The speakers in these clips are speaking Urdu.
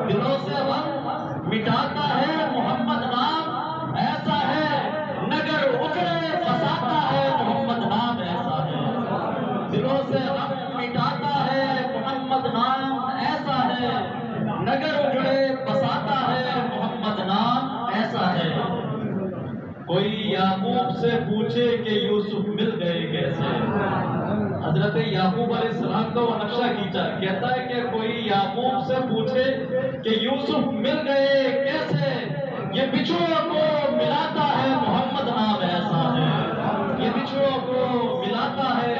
دلوں سے غم مٹاتا ہے محمد نام ایسا ہے، نگر اکڑے بساتا ہے محمد نام ایسا ہے، دلوں سے غم مٹاتا ہے محمد نام ایسا ہے، نگر اکڑے بساتا ہے محمد نام ایسا ہے۔ کوئی یعقوب سے پوچھے کہ یوسف مل گئے کیسے، حضرت یعقوب علیہ السلام کا وہ نقشہ کھینچا، کہتا ہے کہ کوئی یعقوب سے پوچھے کہ یوسف مل گئے کیسے، یہ بچھڑوں کو ملاتا ہے محمد نام ایسا ہے، یہ بچھڑوں کو ملاتا ہے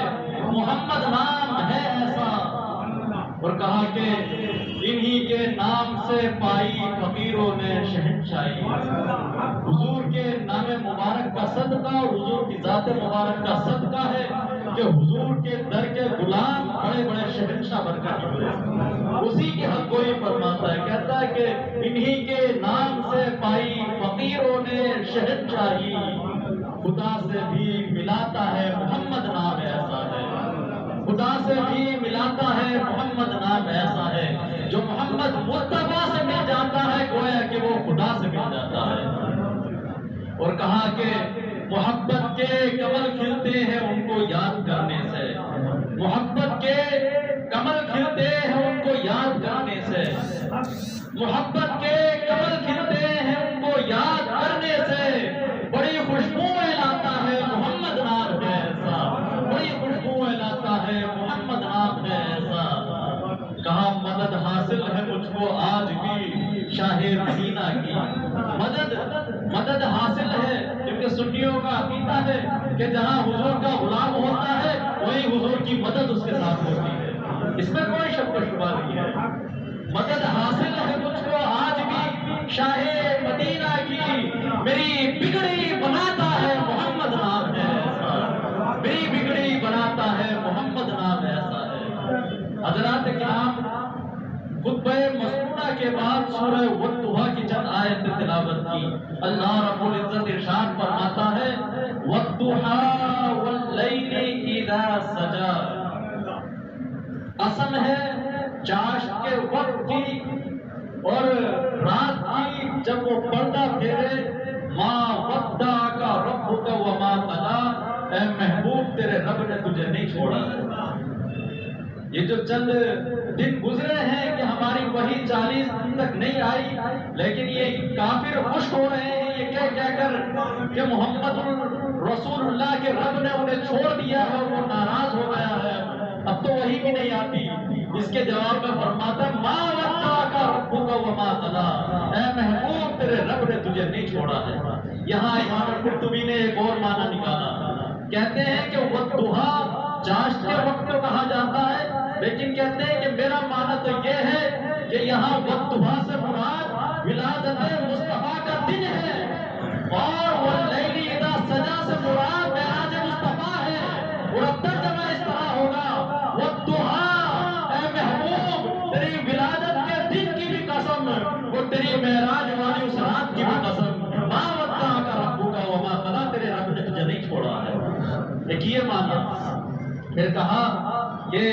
محمد نام ہے ایسا۔ اور کہا کہ انہی کے نام سے پائی فقیروں نے شہنشاہی، حضور کے نام مبارک کا صدقہ اور حضور کی ذات مبارک کا صدقہ ہے کہ حضور کے در کے غلام بڑے بڑے شہنشاہ بن کر نکلے، اسی کے حق کوئی فرماتا ہے، کہتا ہے کہ انہی کے نام سے پائی فقیروں نے شہنشاہی، خدا سے بھی ملاتا ہے محمد نام ایسا ہے، خدا سے بھی ملاتا ہے محمد نام ایسا ہے، جو محمد مصطفیٰ سے مل جاتا ہے گویا کہ وہ خدا سے مل جاتا ہے۔ اور کہا کہ محبت کے کمل کھلتے ہیں ان کو یاد کرنے سے، محبت کے کمل کھلتے ہیں ان کو یاد کرنے سے، محبت کے کمل کھلتے ہیں ان کو یاد کرنے سے، بڑی خوشبوئیں لاتا ہے محمد نام ہے ایسا، بڑی خوشبوئیں لاتا ہے محمد نام ہے ایسا۔ کہا مدد حاصل ہے مجھ کو آج بھی شاہ مدینہ کی، مدد حاصل ہے، کیونکہ سنیوں کا عقیدہ ہے کہ جہاں حضور کا غلام ہوتا ہے وہی حضور کی مدد اس کے ساتھ ہوتی ہے، اس میں کوئی شک و شبہ نہیں ہے۔ مدد حاصل ہے مجھ کو آج بھی شاہ مدینہ کی، میری بگڑی بناتا ہے محمد نام ہے ایسا، میری بگڑی بناتا ہے محمد نام ایسا ہے۔ حضرات کرام، خطبہ مسنونہ کے بعد سورہ والضحیٰ کی چند آیت تلاوت کی، اللہ رب العزت ارشاد فرماتا ہے والضحیٰ واللیل اذا سجا، قسم ہے چاشت کے وقت کی اور رات کی جب وہ پردہ پھیرے، ما ودعک ربک وما قلی، اے محبوب تیرے رب نے تجھے نہیں چھوڑا ہے۔ یہ جو چند دن گزرے ہیں کہ ہماری وحی 40 دن تک نہیں آئی، لیکن یہ کافر خوش ہو رہے ہیں یہ کہہ کر کہ محمد رسول اللہ کے رب نے انہیں چھوڑ دیا ہے اور وہ ناراض ہو گیا ہے، اب تو وحی بھی نہیں آتی۔ اس کے جواب میں فرماتا ہے ما ودعک ربک وما قلی، اے محبوب تیرے رب نے تجھے نہیں چھوڑا ہے۔ یہاں امام قرطبی نے ایک اور معنی نکالا، کہتے ہیں کہ والضحیٰ چاشت کے وقت کو کہا جاتا ہے، لیکن کہتے ہیں کہ میرا معنی تو یہ ہے کہ یہاں والضحیٰ سے مراد ولادت مصطفیٰ کا دن ہے، اور واللیل اذا سجا سے مراد معراج مصطفیٰ ہے۔ اور اب ترجمہ اس طرح ہوگا والضحیٰ، اے محبوب تیری ولادت کے دن کی بھی قسم اور تیری معراج والی اس رات کی بھی قسم، ما ودعک ربک وما قلی، تیرے رب نے تجھے نہیں چھوڑا ہے۔ دیکھیے معنی۔ پھر کہا کہ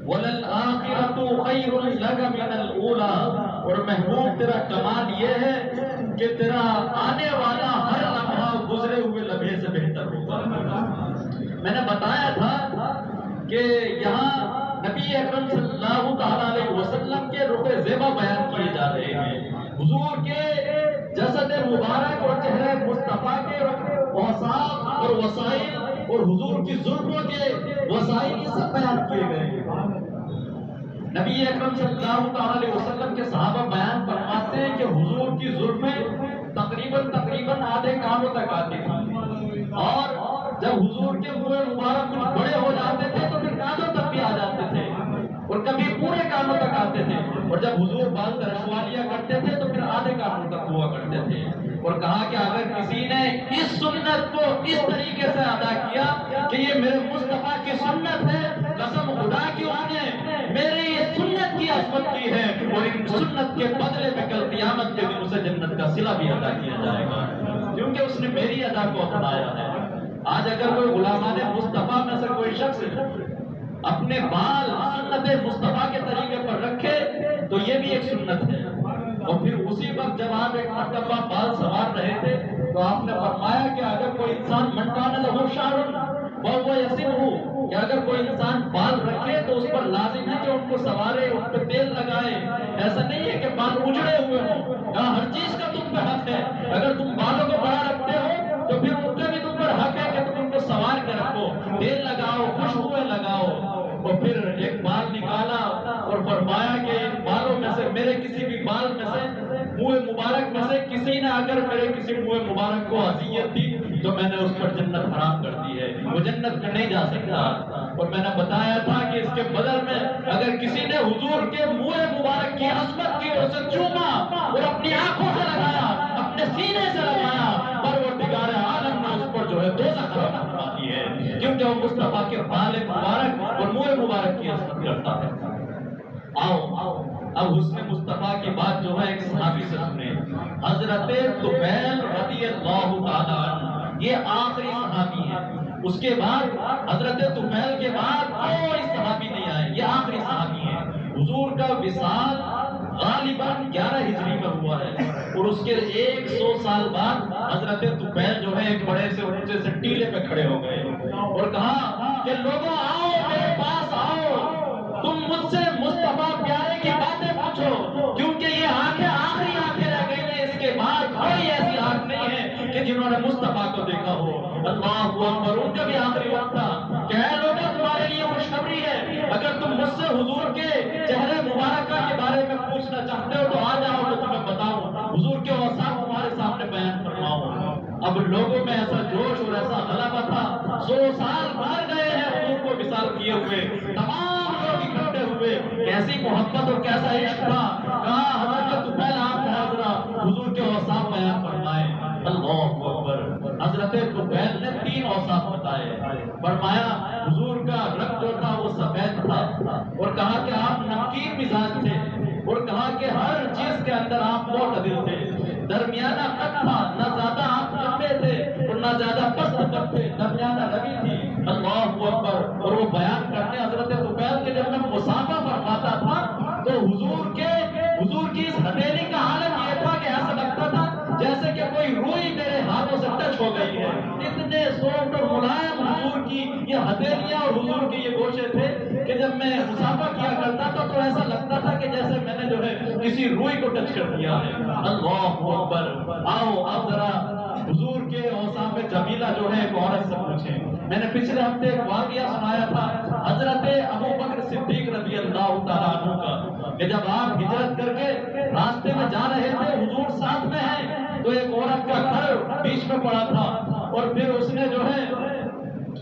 وَلَلْآخِرَةُ خَيْرٌ لَكَ مِنَ الْأُولَىٰ، اور محبوب تیرا کمال یہ ہے کہ تیرا آنے والا ہر لمحہ گزرے ہوئے لمحے سے بہتر ہوگا۔ میں نے بتایا تھا کہ یہاں نبی اکرم صلی اللہ تعالیٰ علیہ وسلم کے رخ زیبا بیان کیے جا رہے ہیں، حضور کے جسد مبارک اور چہرے مصطفیٰ کے اوصاف اور وسائل اور حضور کی زلفوں کے وسائل یہ سب بیان کیے گئے ہیں۔ نبی اکرم صلی اللہ علیہ وسلم کے صحابہ بیان فرماتے ہیں کہ حضور کی زلفیں تقریباً آدھے کانوں تک آتی تھی، اور جب حضور کے منہ مبارک کچھ بڑے ہو جاتے تھے تو پھر کانوں تک بھی آ جاتے تھے، اور کبھی پورے کانوں تک آتے تھے، اور جب حضور بال رشوالیاں کرتے تھے تو پھر آدھے کانوں تک ہوا کرتے تھے۔ اور کہا کہ اگر کسی نے اس سنت کو اس طریقے سے ادا کیا کہ یہ میرے مصطفیٰ کی سنت ہے، قسم خدا کی اس نے میری اس سنت کی عصمت کی ہے، اور ان سنت کے بدلے میں کل قیامت کے دن اسے جنت کا صلہ بھی ادا کیا جائے گا، کیونکہ اس نے میری ادا کو اپنایا ہے۔ آج اگر کوئی غلامان مصطفیٰ میں سے کوئی شخص اپنے بال سنت مصطفیٰ کے طریقے پر رکھے تو یہ بھی ایک سنت ہے۔ اور پھر اسی وقت جب آپ ایک مرتبہ بال سنوار رہے تھے تو آپ نے فرمایا کہ اگر کوئی انسان من کان لہ شعر وہو یصبہ، کہ اگر کوئی انسان بال رکھے تو اس پر لازم ہے کہ ان کو سنوارے، ان پہ تیل لگائے۔ ایسا نہیں ہے کہ بال اجڑے ہوئے ہوں، کہاں ہر چیز کا تم پہ حق ہے۔ اگر تم بالوں کو بڑا رکھتے ہو تو پھر ان کا بھی تم پر حق ہے کہ تم ان کو سنوار کے رکھو، تیل لگاؤ، خوشبوئیں لگاؤ۔ اور پھر ایک بال نکالا اور فرمایا کہ ان بالوں میں سے، میرے کسی بھی بال میں سے، منہ مبارک میں سے کسی نے اگر میرے کسی منہ مبارک کو اذیت دی تو میں نے اس پر جنت حرام کر دی ہے، وہ جنت میں نہیں جا سکتا۔ اور میں نے بتایا تھا کہ اس کے بدل میں اگر کسی نے حضور کے منہ مبارک کی عظمت کی اور اسے چوما اور اپنی آنکھوں سے لگایا، اپنے سینے سے لگایا، پروردگار عالم نے اس پر جو ہے دوزخ حرام فرما دی ہے، کیونکہ وہ مصطفیٰ کے بال مبارک اور منہ مبارک کی عظمت کرتا ہے۔ آؤ اب حسن مصطفیٰ کی بات جو ہے ایک صحابی سے سنیں، حضرت طفیل رضی اللہ تعالیٰ عنہ، یہ آخری صحابی ہے۔ اس کے بعد حضرت طفیل کے بعد کوئی صحابی نہیں آئے، یہ آخری صحابی ہے۔ حضور کا وصال غالباً 11 ہجری میں ہوا ہے، اور اس کے 100 سال بعد حضرت طفیل جو ہے ایک بڑے سے اونچے سے ٹیلے پہ کھڑے ہو گئے اور کہا کہ لوگوں آؤ میرے پاس آؤ، تم مجھ سے مصطفیٰ پیارے کی باتیں پوچھو، کیونکہ یہ آنکھیں آخری آنکھیں رہ گئی ہیں، اس کے بعد کوئی ایسی آنکھ نہیں ہے کہ جنہوں نے مصطفیٰ کو دیکھا ہو۔ اللہ اکبر، ان کا بھی آخری وقت تھا کہ اے لوگوں تمہارے لیے خوشخبری ہے، اگر تم مجھ سے حضور کے چہرے مبارکہ کے بارے میں پوچھنا چاہتے ہو تو آ جاؤ تو تمہیں بتاؤں، حضور کے اوصاف تمہارے سامنے بیان فرماؤں۔ اب لوگوں میں ایسا جوش اور ایسا غلبہ تھا، 100 سال گزر گئے ہیں حضور کو وصال کیے ہوئے، تمام لوگ اکٹھے ہوئے، کیسی محبت اور کیسا عشق تھا۔ کہا حضرت طفیل آپ ذرا حضور کے اوصاف بیان فرمائیں۔ اللہ اکبر، حضرت طفیل نے 3 اوصاف بتائے۔ فرمایا حضور کا رنگ جو تھا وہ سفید تھا، اور کہا کہ آپ نمکین مزاج تھے، اور کہا کہ ہر چیز کے اندر آپ معتدل تھے، درمیانہ قد تھا، نہ زیادہ آپ لمبے تھے اور نہ زیادہ پست قد تھے، درمیانہ روی تھی۔ اللہ اکبر، اور وہ بیان کرتے حضرت طفیل کے جب میں مسافہ فرماتا تھا تو حضور کی اس ہتھیلی کا حالت یہ تھا کہ ایسا لگتا تھا جیسے کہ کوئی روئی میرے ہاتھوں سے ٹچ ہو گئی ہے، اتنے سافٹ اور ملائم حضور کی یہ ہتھیلیاں اور حضور کے یہ گوشے تھے کہ جب میں مسافہ کیا کرتا تھا تو ایسا لگتا تھا کہ جیسے میں نے جو ہے کسی روئی کو ٹچ کر دیا ہے۔ اللہ اکبر، آؤ آپ ذرا حضور کے اوصاف جمیلہ جو ہے ایک عورت سے پوچھیں۔ میں نے پچھلے ہفتے ایک واقعہ سنایا تھا حضرت ابوبکر صدیق رضی اللہ تعالیٰ عنہ کا، کہ جب آپ ہجرت کر کے راستے میں جا رہے تھے، حضور ساتھ میں ہیں، تو ایک عورت کا گھر بیچ میں پڑا تھا، اور پھر اس نے جو ہے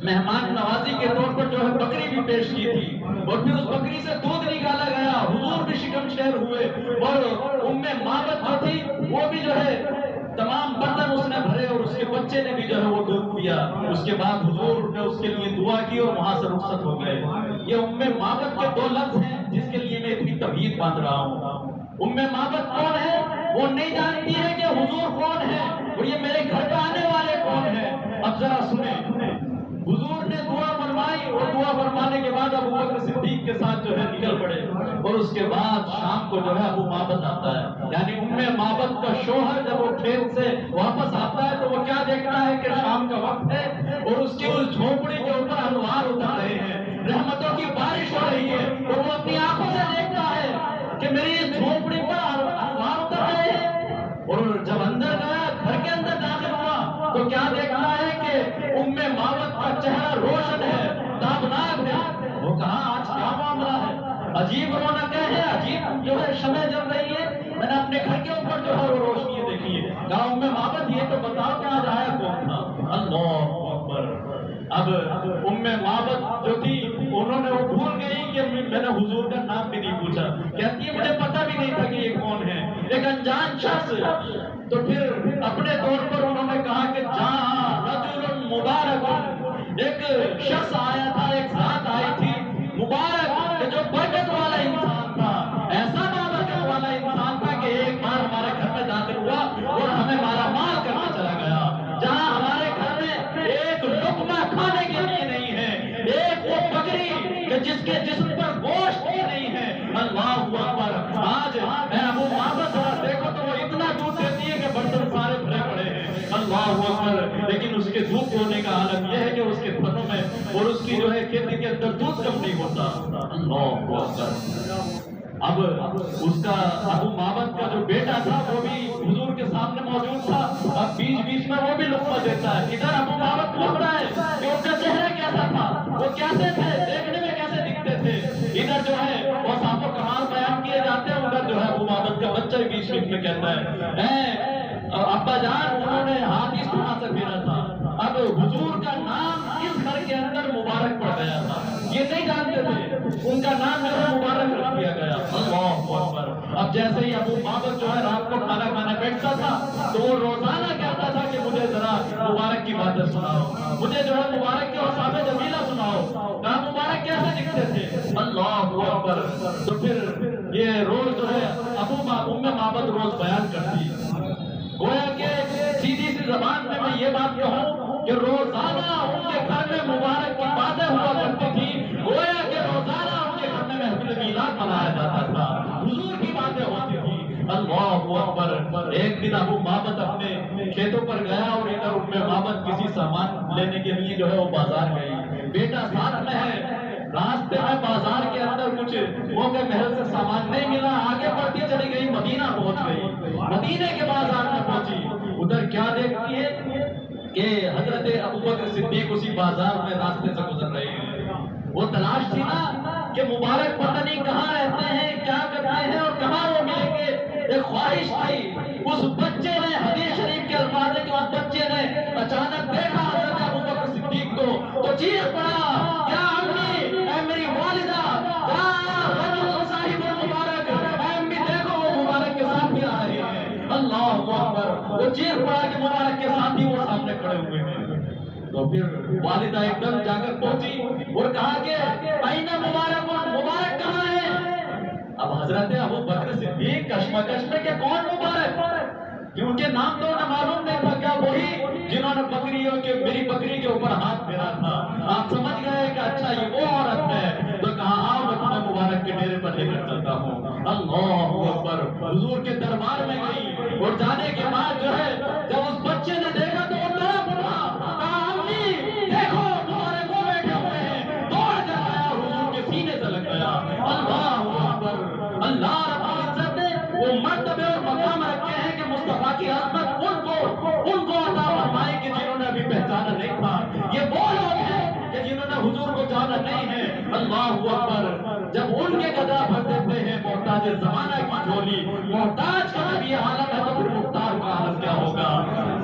مہمان نوازی کے طور پر جو ہے بکری بھی پیش کی تھی، اور پھر اس بکری سے دودھ نکالا گیا، حضور بھی شکم شیر ہوئے، اور ام معبد جو تھی وہ بھی جو ہے تمام برتن اس نے بھرے، اور اس کے بچے نے بھی جو ہے وہ دودھ پیا۔ اس کے بعد حضور نے اس کے لیے دعا کی اور وہاں سے رخصت ہو گئے۔ یہ ام معبد کے 2 لفظ ہیں جس کے لیے میں اتنی طبیعت باندھ رہا ہوں۔ ام معبد کون ہے؟ وہ نہیں جانتی ہے کہ حضور کون ہے اور یہ میرے گھر پہ آنے والے کون ہیں۔ اب ذرا سنیں، حضور نے دعا فرمائی، اور دعا فرمانے کے بعد ابوبکر صدیق کے ساتھ جو ہے نکل پڑے، اور اس کے بعد شام کو جو ہے ابو معبد آتا ہے، یعنی ام معبد کا شوہر جب وہ کھیت سے واپس آتا ہے تو وہ کیا دیکھتا ہے کہ شام کا وقت ہے، اور اس کی اس جھونپڑی کے اوپر انوار اتر رہے ہیں، رحمتوں کی بارش ہو رہی ہے، اور وہ اپنی آنکھوں سے دیکھتا ہے کہ میری اس جھونپڑی پر انوار اتر رہے ہیں۔ اور جب اندر گیا، گھر کے اندر داخل ہوا، تو کیا دیکھتا ہے کہ ام معبد کا چہرہ روشن ہے، تابناک ہے۔ وہ کہا آج کیا معاملہ ہے، عجیب رونق ہے، عجیب جو ہے شمع جل رہی ہے، میں نے اپنے گھر کے اوپر جو ہے وہ روشنی دیکھی ہے۔ کہا ام معبد یہ تو بتاؤ کہ آج آیا کون تھا؟ اللہ اکبر، اب ام معبد جو تھی انہوں نے وہ بھول گئی کہ میں نے حضور کا نام بھی نہیں پوچھا، کہتی ہے مجھے پتہ بھی نہیں تھا کہ یہ کون ہے، ایک انجان شخص۔ تو پھر اپنے طور پر انہوں نے کہا کہ جہاں رجل مبارک، ایک شخص آیا تھا، ایک ذات آئی تھی مبارک، جو برکت والا انسان تھا، ایسا برکت والا انسان تھا کہ ایک بار ہمارے گھر میں داخل ہوا اور ہمیں مالا مال کرنا چلا گیا، جہاں ہمارے گھر میں ایک لقمہ کھانے کے لیے نہیں ہے، ایک وہ بکری کہ جس کے جسم پر گوشت بھی نہیں ہے۔ اللہ اکبر، آج اللہ اکبر۔ اب اس کا ابو معبد کا جو بیٹا تھا وہ بھی حضور کے سامنے موجود تھا، اب بیچ بیچ میں وہ بھی لقمہ دیتا ہے۔ ادھر ابو معبد پوچھ رہا ہے کہ ان کا چہرہ کیسا تھا، وہ کیسے تھے، دیکھنے میں کیسے دکھتے تھے۔ ادھر جو ہے وہ صاحب و کمال بیان کیے جاتے ہیں، ادھر جو ہے ابو معبد کا بچہ بیچ بیچ میں کہتا ہے ابا جان انہوں نے ہاتھ اس طرح سے پھیرا تھا، اب حضور کا نام اس گھر کے اندر مبارک پڑ گیا تھا، یہ نہیں جانتے تھے، ان کا نام جو ہے مبارک رکھ دیا گیا۔ اللہ اکبر۔ اب جیسے ہی ابو معبد جو ہے رات کو کھانا کھانے بیٹھتا تھا تو وہ روزانہ کہتا تھا کہ مجھے ذرا مبارک کی باتیں سناؤ، مجھے جو ہے مبارک کے اوصاف جمیلہ سناؤ، کہا مبارک کیسے دکھتے تھے۔ اللہ اکبر۔ تو پھر یہ روز جو ہے ام معبد روز بیان کرتی، گویا کہ سیدھی سی زبان میں میں یہ بات کہوں کہ روزانہ ان کے گھر میں مبارک کی باتیں ہوا کرتی تھی، گویا کہ روزانہ ان کے گھر میں محفل میلاد منایا جاتا تھا، حضور کی باتیں ہوتی تھی۔ اللہ اکبر۔ ایک دن ابو معبد اپنے کھیتوں پر گیا اور ادھر ام معبد کسی سامان لینے کے لیے جو ہے وہ بازار گئی، بیٹا ساتھ میں ہے، راستے میں بازار کے اندر کچھ وہ کہ محل سے سامان نہیں ملا، آگے بڑھتی چلی گئی، مدینہ پہنچ گئی، مدینے کے بازار میں پہنچی، ادھر کیا دیکھتی ہے کہ حضرت ابوبکر صدیق اسی بازار میں راستے سے گزر رہے ہیں۔ وہ تلاش تھی نا کہ مبارک پتہ نہیں کہاں رہتے ہیں، کیا کرتے ہیں اور کہاں وہ ملیں گے، ایک خواہش تھی۔ اس بچے نے حدیث شریف کے الفاظ کے بعد بچے نے اچانک دیکھا حضرت ابوبکر صدیق کو تو چیخ پڑا، کیا امی، اے میری والدہ، صاحب مبارک، اے امی دیکھو وہ مبارک کے ساتھ بھی آ رہے ہیں۔ اللہ اکبر۔ وہ چیخ پڑا کہ مبارک کے ساتھ ہی وہ سامنے کھڑے ہوئے ہیں۔ تو پھر والدہ ایک دم جا کر پہنچی اور کہا کہ آئینہ مبارک، مبارک کہاں ہے؟ اب حضرت ابوبکر صدیق کشمکش میں کہ کون مبارک، کیونکہ نام تو انہیں معلوم نہیں تھا، کیا وہی جنہوں نے میری بکری کے اوپر ہاتھ پھیرا تھا؟ آپ سمجھ گئے کہ اچھا یہ وہ عورت ہے، تو کہا آؤ میں تمہیں مبارک کے ڈیرے پر لے کر چلتا ہوں۔ اللہ اکبر۔ حضور کے دربار میں گئی اور جانے کے بعد جو ہے جب اس بچے نے دیکھا تو وہ رو پڑا، کہا امی دیکھو تمہارے وہ بیٹھے ہوئے ہیں، دوڑ کر گیا حضور کے سینے سے لگ گیا۔ اللہ اکبر۔ اللہ رب العزت نے وہ مرتبے اور مقام رکھے ہیں کہ مصطفیٰ کی عظمت ان کو عطا فرمائے کہ جنہوں نے ابھی پہچانا نہیں تھا، یہ وہ لوگ ہیں کہ جنہوں نے حضور کو جانا نہیں ہے۔ اللہ اکبر۔ جب ان کے گدا بھر دیتے ہیں محتاج زمانہ کی جھولی، محتاج کا جب یہ حالت ہے تو پھر مختار کا حالت کیا ہوگا؟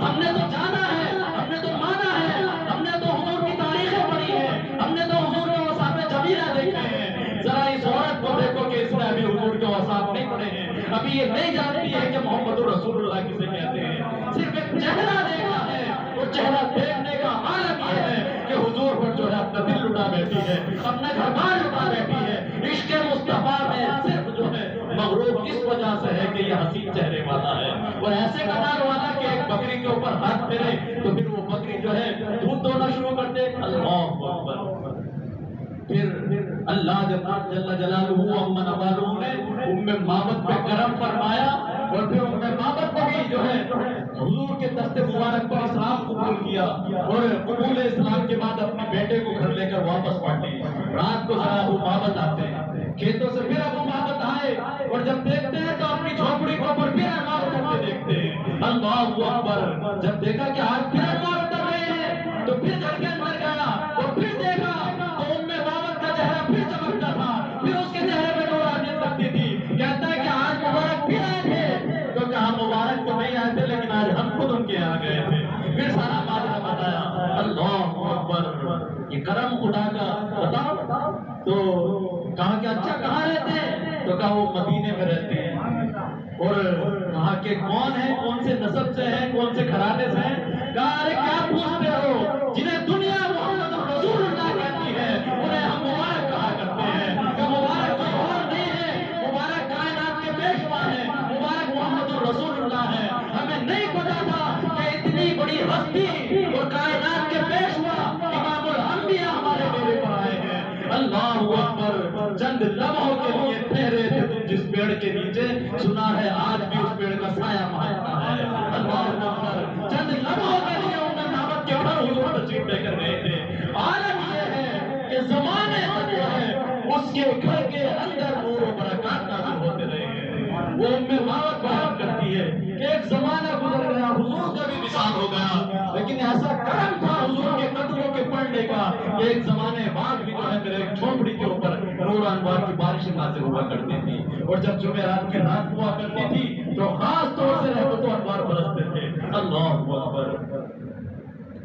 ہم نے تو جانا ہے، ہم نے تو مانا ہے، ہم نے تو حضور کی تاریخیں پڑھی ہیں، ہم نے تو حضور کے اوصاف جمیلہ دیکھے ہیں۔ ذرا اس عورت کو دیکھو کہ اس نے ابھی حضور کے اوصاف نہیں پڑھے ہیں، ابھی یہ نہیں جانتی ہے کہ محمد رسول اللہ کسے کہتے ہیں، صرف ایک چہرہ دیکھا ہے، اور چہرہ دیکھنے کا عالم یہ ہے کہ حضور پر جو ہے اپنا دل لٹا بیٹھی ہے، اپنا گھر بار لٹا بیٹھی ہے۔ عشق مصطفیٰ میں صرف جو ہے مغروب اس وجہ سے ہے کہ یہ حسین چہرے والا ہے، اور ایسے کمال والا کہ ایک بکری کے اوپر ہاتھ پھیرے تو پھر وہ بکری جو ہے دودھ دونا شروع کر دے۔ اللہ اکبر۔ پھر اللہ جل جلالہ امن ابالہ نے ام معبد پہ کرم فرمایا، اور پھر ام معبد کو بھی جو ہے حضور کے دست مبارک پر اسلام قبول کیا، اور قبول اسلام کے بعد اپنے بیٹے کو گھر لے کر واپس پلٹی۔ رات کو ذرا ابو معبد آتے ہیں کھیتوں سے، پھر ابو معبد آئے اور جب دیکھتے ہیں تو اپنی جھوپڑی کے اوپر پھر انوار اترتے دیکھتے ہیں۔ اللہ اکبر۔ جب دیکھا کہ آج پھر انوار اتر رہے ہیں تو پھر گھر کے اندر گیا اور پھر دیکھا تو ام معبد کا چہرہ پھر چمکتا تھا، پھر اس کے چہرے پہ نورانیت لگتی تھی۔ کہتا ہے کہ آج مبارک پھر آئے تھے، تو کہا مبارک تو نہیں آئے تھے لیکن آج ہم خود ان کے یہاں گئے تھے۔ پھر سارا معاملہ بتایا۔ اللہ اکبر۔ یہ کرم خدا کا بتاؤ تو کہا کہ اچھا کہاں رہتے ہیں؟ تو کہا وہ مدینے میں رہتے ہیں، اور کہا کہ کون ہے، کون سے نسب سے ہیں، کون سے گھرانے سے ہیں؟ کہا ارے کیا پوچھتے ہو، جنہیں دنیا محمد رسول اللہ کہتی ہے انہیں ہم مبارک کہا کرتے ہیں، کہ مبارک کوئی اور نہیں ہے، مبارک کائنات کے پیشوا ہیں، مبارک محمد رسول اللہ ہے۔ ہمیں نہیں پتا تھا کہ اتنی بڑی ہستی اور کائنات کے پیشوا امام الانبیاء ہمارے ڈیرے پر آئے ہیں۔ اللہ اکبر۔ چند لمحوں کے لیے ٹھہرے تھے تم جس پیڑ کے نیچے، سنا ہے آج بھی اس پیڑ کا سایہ مہکتا ہے۔ اللہ اکبر۔ چند لمحوں کے لیے ام معبد کے گھر حضور تشریف لے کر گئے تھے۔ عالم یہ ہے کہ زمانے تک جو ہے اس کے گھر کے اندر نور و برکات نازل ہوتے رہے ہیں۔ وہ معبد بیان کرتی ہے کہ ایک زمانہ گزر گیا، حضور کا بھی وصال ہو گیا، لیکن ایسا کرم تھا حضور کے قدموں کے پڑھنے کا کہ ایک زمانے بعد بھی جو ہے میرے ایک جھونپڑی کے اوپر نور انوار کی بارشیں نازل ہوا کرتی تھی، اور جب جمعرات کی رات ہوا کرتی تھی تو خاص طور سے رحمت و انوار برستے تھے۔ اللہ اکبر۔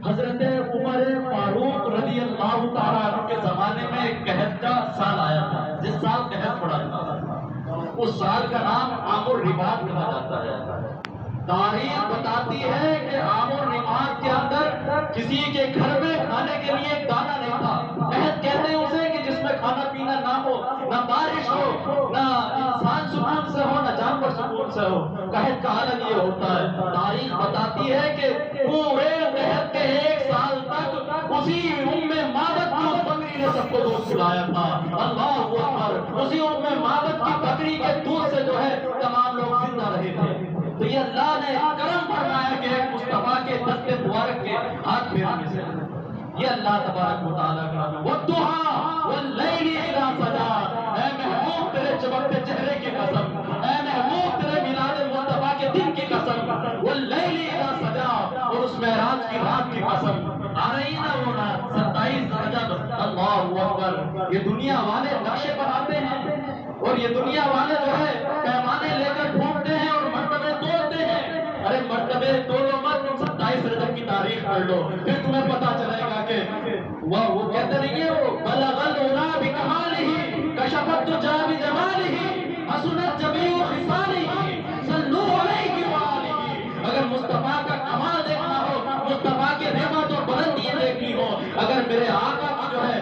حضرت عمر فاروق رضی اللہ تعالیٰ عنہ کے زمانے میں ایک قحط کا سال آیا تھا، جس سال قحط پڑا تھا، اس سال کا نام عام الرباط کہا جاتا ہے۔ تاریخ بتاتی ہے کہ عام الرباط کے اندر کسی کے گھر میں کھانے کے لیے ایک دانہ نہیں تھا۔ قحط کہتے ہیں اسے کہ جس میں کھانا پینا نہ ہو، نہ بارش ہو، نہ انسان سکون سے ہو، نہ جانور سکون سے ہو۔ قحط کا حالت یہ ہوتا ہے۔ تاریخ بتاتی ہے کہ پورے قحط کے ایک سال تک اسی معبد کی اس بکری نے سب کو دودھ پلایا تھا۔ اللہ اکبر۔ اسی معبد کی بکری کے دودھ سے جو ہے تمام لوگ زندہ رہے تھے۔ تو یہ اللہ نے کرم فرمایا کہ ایک مصطفیٰ کے دست مبارک کے ہاتھ پھیرنے سے یہ اللہ تبارک و تعالیٰ کا والضحیٰ واللیل اذا سجا۔ اے محبوب تیرے چمکتے چہرے کی قسم، اے محبوب تیرے میلاد مصطفیٰ کے دن کی قسم، واللیل اذا سجا، اور اس معراج کی رات کی قسم۔ آ رہی نا وہ رات 27 رجب۔ اللہ اکبر۔ یہ دنیا والے نقشے پر آتے ہیں اور یہ دنیا والے جو ہے پیمانے لے کر ڈھونڈتے ہیں اور مرتبے توڑتے ہیں۔ ارے مرتبے توڑو مت، تم 27 رجب کی تاریخ پڑھ لو، پھر تمہیں پتا چلے گا کہ وہ کہتے نہیں ہے وہ بلغ العلا بکمالہ کشفت الدجی بجمالہ حسنت جمیع خصالہ صلوا علیہ وآلہ۔ اگر مصطفیٰ کا کمال دیکھنا ہو، مصطفیٰ کی نعمت اور بلندیاں دیکھنی ہو، اگر میرے آقا کی جو ہے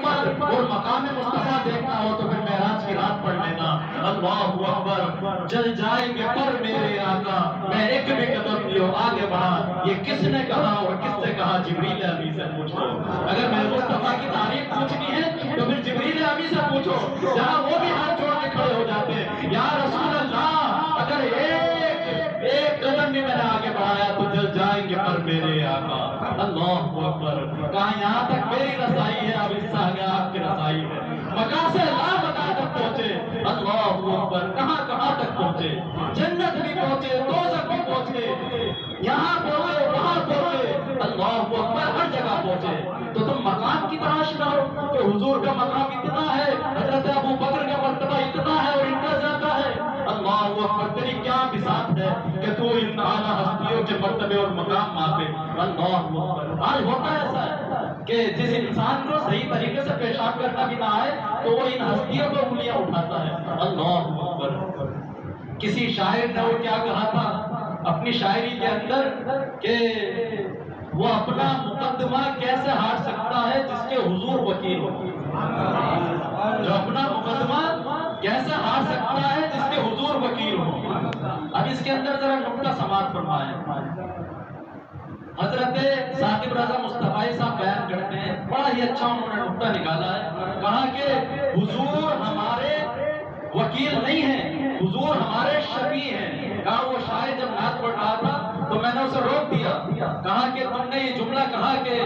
معرفت اور مقام مصطفیٰ دیکھنا ہو تو پھر معراج کی رات پڑھ لینا۔ اللہ اکبر۔ جل جائیں گے پر میرے آقا، میں ایک بھی قدم لیو آگے بڑھا، یہ کس نے کہا اور کس سے کہا؟ جبریل امین سے پوچھو۔ اگر میرے مصطفیٰ کی تعریف پوچھنی ہے تو پھر جبریل امین سے پوچھو، جہاں وہ بھی ہاتھ جوڑ کے کھڑے ہو جاتے ہیں، یا رسول اللہ اگر ایک قدم بھی میں نے آگے بڑھایا تو جل جائیں گے پر میرے آقا۔ اللہ اکبر۔ کہاں یہاں تک میری رسائی ہے، اب اس سے آگے آپ کی رسائی ہے۔ مکہ سے لا مکہ تک پہنچے، اللہ اکبر، کہاں کہاں تک پہنچے، جنت بھی پہنچے، دوزخ بھی پہنچے، یہاں پہنچے، وہاں پہنچے، اللہ اکبر، ہر جگہ پہنچے۔ تو تم مقام کی تلاش کرو کہ حضور کا مقام اتنا ہے، حضرت ابو بکر کا مرتبہ اتنا ہے اور اتنا زیادہ ہے۔ اللہ اکبر، تیری کیا بساط ہے کہ تو ان اعلیٰ ہستیوں کے مرتبے اور مقام مانگے۔ اللہ اکبر۔ آج ہوتا ہے ایسا ہے کہ جس انسان کو صحیح طریقے سے پیشاب کرنا بھی نہ آئے تو وہ ان ہستیوں کو انگلیاں اٹھاتا ہے۔ اللہ اکبر۔ کسی شاعر نے وہ کیا کہا تھا اپنی شاعری کے اندر کہ وہ اپنا مقدمہ کیسے ہار سکتا ہے جس کے حضور وکیل ہو۔ جو اپنا مقدمہ کیسے ہار سکتا ہے جس کے حضور وکیل ہو۔ اب اس کے اندر ذرا نقطہ سماعت فرمائیں۔ حضرت ثاقب رضا مصطفی صاحب بیان کرتے ہیں، بڑا ہی اچھا انہوں نے نقطہ نکالا ہے۔ کہا کہ حضور ہمارے وکیل نہیں ہیں، حضور ہمارے شفیع ہیں۔ کہا وہ شاعر جب نعت پڑھ رہا تھا تو میں نے اسے روک دیا، کہا کہ تم نے یہ جملہ کہا کہ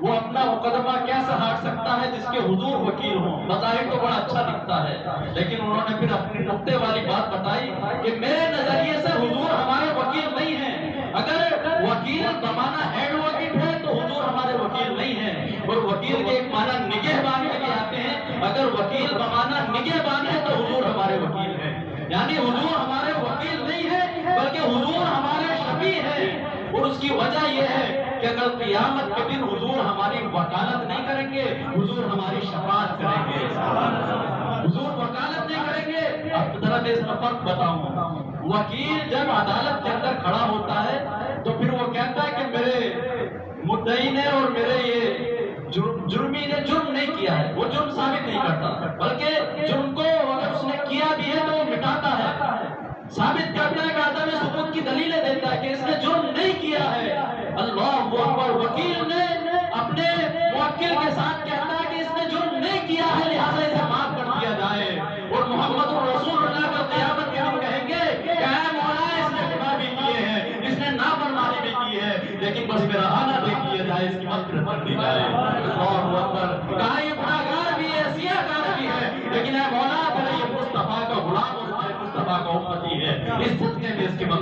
وہ اپنا مقدمہ کیسے ہار سکتا ہے جس کے حضور وکیل ہوں، بظاہر تو بڑا اچھا دکھتا ہے، لیکن انہوں نے پھر اپنی نقطے والی بات بتائی کہ میرے نظریے سے حضور ہمارے وکیل نہیں ہیں۔ اگر وکیل بمانا ایڈوکیٹ ہے تو حضور ہمارے وکیل نہیں ہیں، اور وکیل کے ایک معنی نگہبان کے لیے آتے ہیں۔ اگر وکیل بمانا نگہبان ہے تو حضور ہمارے وکیل ہیں، یعنی حضور ہمارے وکیل نہیں ہے بلکہ حضور ہمارے شفیع ہیں۔ اور اس کی وجہ یہ ہے کہ کل قیامت کے دن حضور ہماری وکالت نہیں کریں گے، حضور ہماری شفاعت کریں گے۔ حضور وکالت نہیں کریں گے۔ اب ذرا میں اس کا فرق بتاؤں۔ وکیل جب عدالت کے اندر کھڑا ہوتا ہے تو پھر وہ کہتا ہے کہ میرے مدعی نے اور میرے یہ جرمی نے جرم نہیں کیا ہے، وہ جرم ثابت نہیں کرتا، بلکہ جرم کو اگر اس نے کیا بھی ہے تو وہ مٹاتا ہے، ثابت کرتا ہے کہ عدم ثبوت کی دلیلیں دیتا ہے کہ اس نے جرم نہیں کیا ہے۔ اللہ اکبر۔ وکیل نے اپنے موکل کے ساتھ کہتا ہے کہ اس نے جرم نہیں کیا ہے لہٰذا اسے معاف کر دیا جائے، اور محمد رسول اللہ کا قیامت کے دن کہیں گے کہ اے مولا اس نے گناہ بھی کیے ہیں، اس نے نافرمانی بھی کی ہے، لیکن بس میرا آنا دیکھ لیا جائے، اس کی مغفرت کر دی جائے۔ اللہ اکبر۔ کہا یہ گناہگار بھی ہے، سیاہ کار بھی ہے،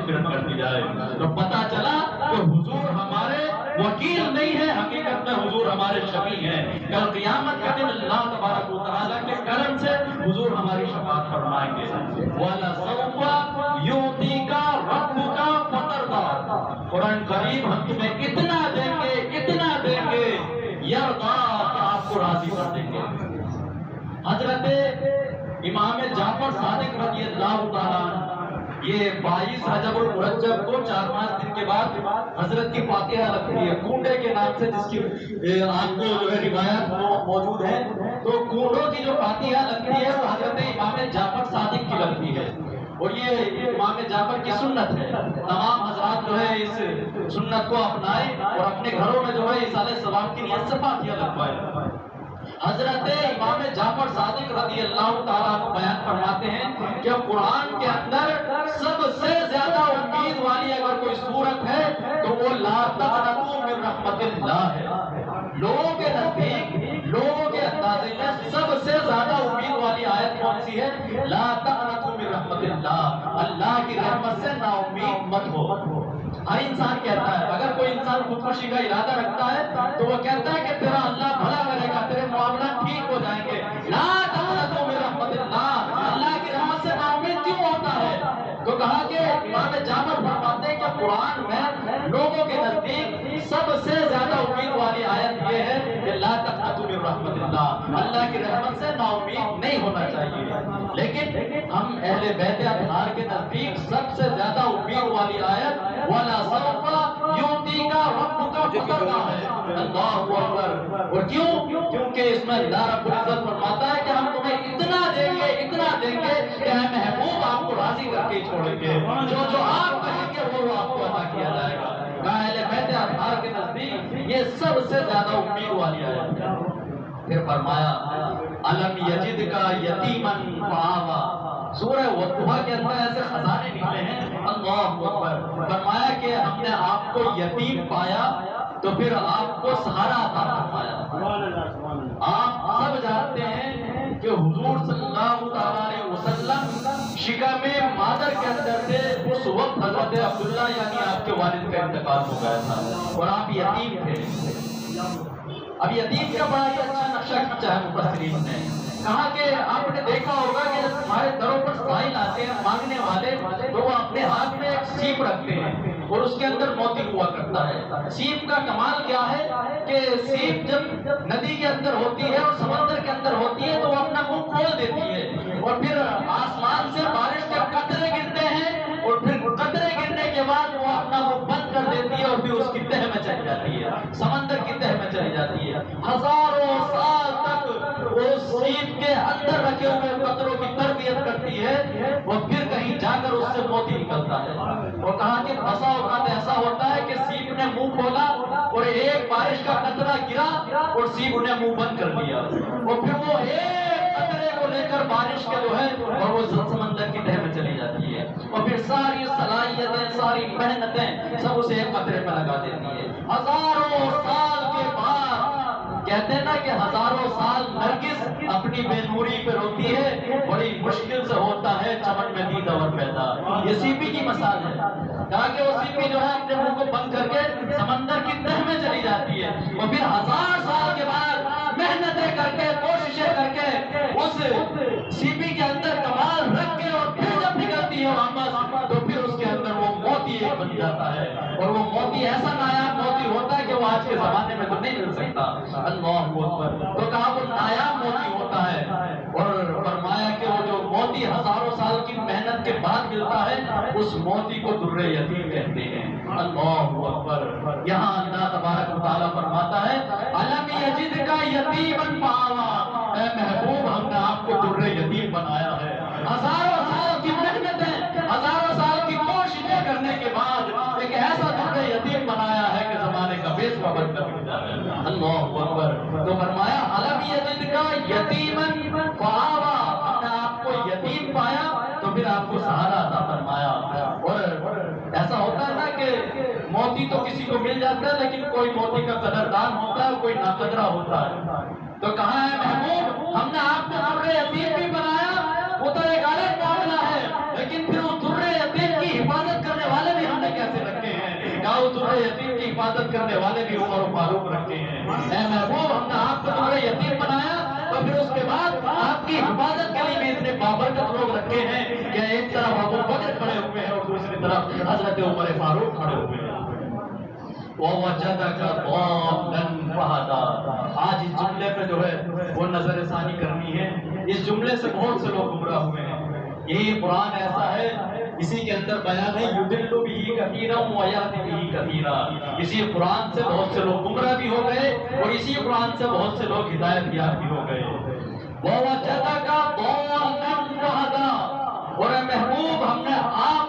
مغفرت کر دی جائے۔ تو پتہ چلا کہ حضور ہمارے وکیل نہیں ہے، حقیقت میں حضور ہمارے شفیع ہیں۔ کل قیامت کے دن اللہ تبارک و تعالیٰ کے کرم سے حضور ہماری شفاعت فرمائیں گے۔ وَلَسَوْفَ يُعْطِيكَ رَبُّكَ فَتَرْضَىٰ، قرآن کریم ہم تمہیں اتنا دیں گے، اتنا دیں گے، یرضا، کہ آپ کو راضی کر دیں گے۔ حضرت امام جعفر صادق رضی اللہ تعالیٰ یہ 22 رجب المرجب کو 4-5 دن کے بعد حضرت کی فاتحہ لگتی ہے، کونڈے کے نام سے، جس کی آپ کو جو ہے روایت موجود ہے۔ تو کونڈوں کی جو فاتحہ لگتی ہے وہ حضرت امام جعفر صادق کی لگتی ہے، اور یہ امام جعفر کی سنت ہے۔ تمام حضرات جو ہے اس سنت کو اپنائیں اور اپنے گھروں میں جو ہے ایصال ثواب کی نیت سے فاتحہ لگوائیں۔ حضرت امام جعفر صادق رضی اللہ تعالیٰ عنہ بیان فرماتے ہیں کہ قرآن کے اندر سب سے زیادہ امید والی اگر کوئی سورت ہے تو وہ لا تقنطوا من رحمت اللہ ہے۔ لوگوں کے نزدیک، لوگوں کے اندازے میں سب سے زیادہ امید والی آیت کون سی ہے؟ لا تقنطوا من رحمت اللہ، اللہ کی رحمت سے نا امید مت ہو۔ ہر انسان کہتا ہے، اگر کوئی انسان خودکشی کا ارادہ رکھتا ہے تو وہ کہتا ہے کہ تیرا اللہ بھلا کرے گا، تیرے معاملات ٹھیک ہو جائیں گے۔ لا تقنطوا من رحمت اللہ، اللہ کی رحمت سے نا امید کیوں ہوتا ہے؟ تو کہا کہ امام جعفر فرماتے ہیں کہ قرآن میں لوگوں کے نزدیک سب سے زیادہ امید والی آیت یہ ہے کہ لا تقنطوا من رحمت اللہ، اللہ کی رحمت سے نا امید نہیں ہونا چاہیے۔ لیکن ہم اہل بیت اطہار کے نزدیک سب سے زیادہ امید والی آیت وَلَسَوْفَ يُعْطِيكَ رَبُّكَ فَتَرْضَىٰ ہے۔ اللہ اکبر۔ اور کیوں؟ کیونکہ اس میں اللہ رب العزت فرماتا ہے کہ ہم تمہیں اتنا دیں گے، اتنا دیں گے کہ اے محبوب آپ کو راضی کر کے چھوڑیں گے، جو آپ کہیں گے وہ آپ کو عطا کیا جائے گا۔ اہل بیت اطہار کے نزدیک یہ سب سے زیادہ امید والی آیت ہے۔ پھر فرمایا الم یجدک یتیما فآویٰ، سورہ والضحیٰ کے اندر ایسے خزانے نکلے ہیں، اللہ اکبر۔ فرمایا کہ ہم نے آپ کو یتیم پایا تو پھر آپ کو سہارا عطا فرمایا۔ آپ سب جانتے ہیں کہ حضور صلی اللہ علیہ وسلم شکم مادر کے اندر سے اس وقت حضرت عبداللہ یعنی آپ کے والد کا انتقال ہو گیا تھا اور آپ یتیم تھے۔ اب یتیم کا بڑا ہی اچھا نقشہ کھینچا ہے مفسرین نے، کہا کہ آپ نے دیکھا ہوگا کہ ہمارے دروں پر سائل آتے ہیں مانگنے والے، تو وہ اپنے ہاتھ میں ایک سیپ رکھتے ہیں اور اس کے اندر موتی ہوا کرتا ہے۔ سیپ کا کمال کیا ہے کہ سیپ جب ندی کے اندر ہوتی ہے اور سمندر کے اندر ہوتی ہے تو وہ اپنا منہ کھول دیتی ہے اور پھر آسمان سے بارش کے قطرے گرتے ہیں اور پھر قطرے گرنے کے بعد وہ اپنا منہ بند کر دیتی ہے اور پھر اس کی تہ میں چلی جاتی ہے، سمندر کی تہ میں چلی جاتی ہے۔ ہزاروں سال تک وہ سیپ کے اندر رکھے ہوئے قطروں کی تربیت کرتی ہے اور پھر کہیں جا کر اس سے موتی نکلتا ہے۔ اور کہا کہ بسا اوقات ایسا ہوتا ہے کہ سیپ نے منہ کھولا اور ایک بارش کا قطرہ گرا اور سیپ نے منہ بند کر لیا اور پھر وہ ایک قطرے کو لے کر بارش کے جو ہے اور وہ سمندر کی تہ میں چلی جاتی ہے اور پھر ساری صلاحیتیں، ساری محنتیں سب اسے ایک قطرے پہ لگا دیتی ہے۔ ہزاروں سال کے بعد کہتے ہیں نا کہ ہزاروں سال نرگس اپنی بے نوری پہ روتی ہے، بڑی مشکل سے ہوتا ہے چمن میں دیدور پیدا۔ یہ سیپی کی مثال ہے، کہا کہ وہ سیپی جو ہے اپنے منہ کو بند کر کے سمندر کی تہ میں چلی جاتی ہے اور پھر 1000 سال کے بعد محنتیں کر کے، کوششیں کر کے اس سیپی کے اندر کمال رکھ کے اور پھر جب نکلتی ہے واپس تو پھر اس کے اندر وہ موتی ایک بن جاتا ہے اور وہ موتی ایسا نایاب موتی ہوتا ہے کہ وہ آج کے زمانے میں تو نہیں مل سکتا۔ اللہ اکبر۔ تو کہا وہ نایاب موتی ہوتا ہے اور فرمایا کہ وہ جو موتی ہزاروں سال کی محنت کے بعد ملتا ہے اس موتی کو در یتیم کہتے ہیں۔ اللہ اکبر۔ یہاں اللہ تبارک و تعالیٰ فرماتا ہے الم یجدک یتیما فآویٰ، اے محبوب ہم نے آپ کو در یتیم بنایا ہے۔ ہزاروں سال کی محنتیں، ہزاروں سال کی کوششیں کرنے کے بعد ایک ایسا در یتیم بنایا ہے کہ زمانے کا بیس بن کر ملتا ہے۔ اللہ اکبر۔ تو فرمایا الم یجدک یتیما فآویٰ، ہم نے آپ کو یتیم پایا تو پھر آپ کو سہارا عطا فرمایا۔ اور ایسا ہوتا ہے نا کہ موتی تو کسی کو مل جاتا ہے لیکن کوئی موتی کا قدردان ہوتا ہے، کوئی ناقدرہ ہوتا ہے۔ تو کہا ہے محبوب ہم نے آپ کو در یتیم بھی بنایا، وہ تو ایک الگ معاملہ ہے، لیکن پھر اس در یتیم کی حفاظت کرنے والا عبادت کرنے والے بھی عمر و فاروق رکھے ہیں۔ اے محبوب، ہم نے آپ کو تمہارا یتیم بنایا تو پھر اس کے بعد آپ کی حفاظت کے لیے بھی اتنے بابرکت لوگ رکھے ہیں کہ ایک طرف ابو بکر کھڑے ہوئے ہیں اور دوسری طرف حضرت عمر فاروق کھڑے ہوئے ہیں۔ وَوَجَدَكَ ضَالًّا فَهَدَىٰ۔ آج اس جملے پہ جو ہے وہ نظر ثانی کرنی ہے۔ اس جملے سے بہت سے لوگ گمراہ ہوئے ہیں۔ یہی قرآن ایسا ہے، اسی کے اندر بیان ہے یُضِلُّ بِهِ كَثِيرًا وَيَهْدِي بِهِ كَثِيرًا۔ اسی قرآن سے بہت سے لوگ گمراہ بھی ہو گئے اور اسی قرآن سے بہت سے لوگ ہدایت یاب بھی ہو گئے۔ وَوَجَدَكَ ضَالًّا فَهَدَىٰ۔ اور اے محبوب، ہم نے آپ